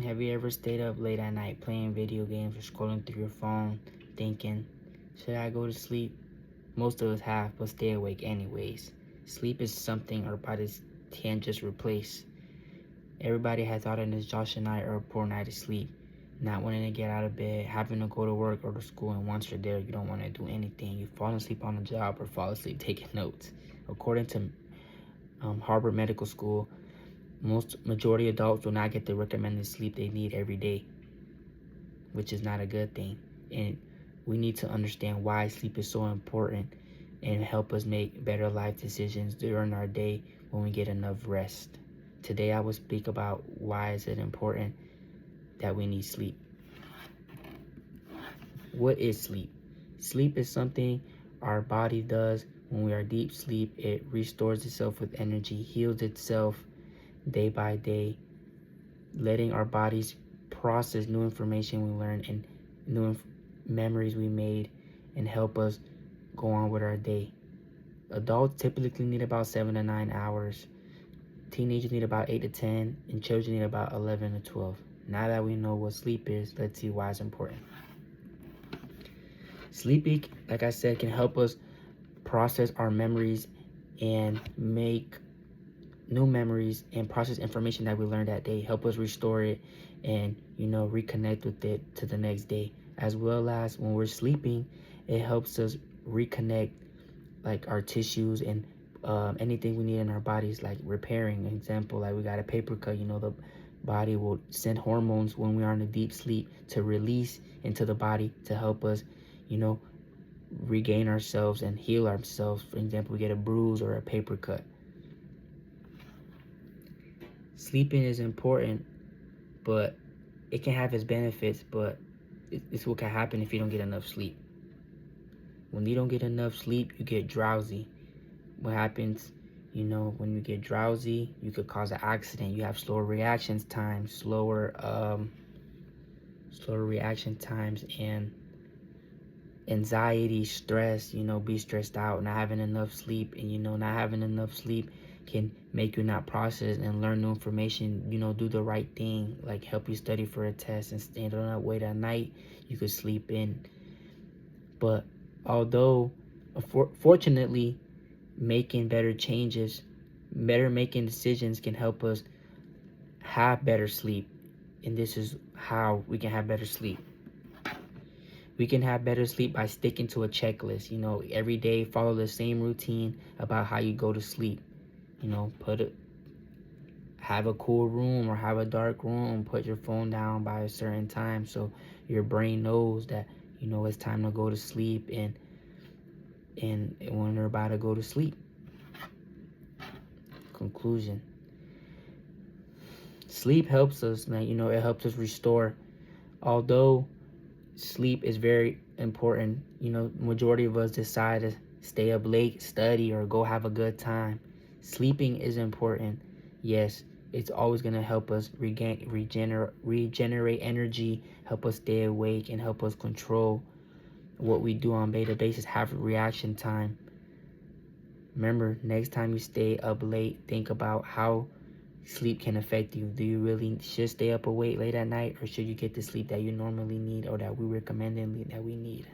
Have you ever stayed up late at night playing video games or scrolling through your phone thinking, should I go to sleep? Most of us have, but stay awake anyways. Sleep is something our bodies can't just replace. Everybody has thought an exhaustion night or a poor night of sleep, not wanting to get out of bed, having to go to work or to school, and once you're there, you don't want to do anything. You fall asleep on the job or fall asleep taking notes. According to Harvard Medical School, majority adults do not get the recommended sleep they need every day, which is not a good thing. And we need to understand why sleep is so important and help us make better life decisions during our day when we get enough rest. Today I will speak about why is it important that we need sleep. What is sleep? Sleep is something our body does when we are deep sleep. It restores itself with energy, heals itself day by day, letting our bodies process new information we learned and memories we made and help us go on with our day. Adults typically need about 7 to 9 hours. Teenagers need about 8 to 10, and children need about 11 to 12. Now that we know what sleep is, let's see why it's important. Sleeping, like I said, can help us process our memories and make new memories and process information that we learned that day, help us restore it and reconnect with it to the next day. As well as when we're sleeping, it helps us reconnect like our tissues and anything we need in our bodies, like repairing. An example, like we got a paper cut, the body will send hormones when we are in a deep sleep to release into the body to help us regain ourselves and heal ourselves. For example, we get a bruise or a paper cut. Sleeping is important, but it can have its benefits, but it's what can happen if you don't get enough sleep. When you don't get enough sleep, you get drowsy. What happens, when you get drowsy, you could cause an accident. You have slower reaction times, and anxiety, stress, be stressed out, not having enough sleep. And, not having enough sleep can make you not process and learn new information, do the right thing, like help you study for a test and stand on that wait at night, you could sleep in. But although, fortunately, making making decisions can help us have better sleep. And this is how we can have better sleep. We can have better sleep by sticking to a checklist. Every day follow the same routine about how you go to sleep. Have a cool room or have a dark room. Put your phone down by a certain time so your brain knows that it's time to go to sleep and when you're about to go to sleep. Conclusion. Sleep helps us, man. It helps us restore. Although sleep is very important, majority of us decide to stay up late, study, or go have a good time. Sleeping is important. Yes, it's always going to help us regenerate energy, help us stay awake, and help us control what we do on a daily basis, have reaction time. Remember, next time you stay up late, think about how sleep can affect you. Do you really should stay up awake late at night, or should you get the sleep that you normally need or that we recommend that we need?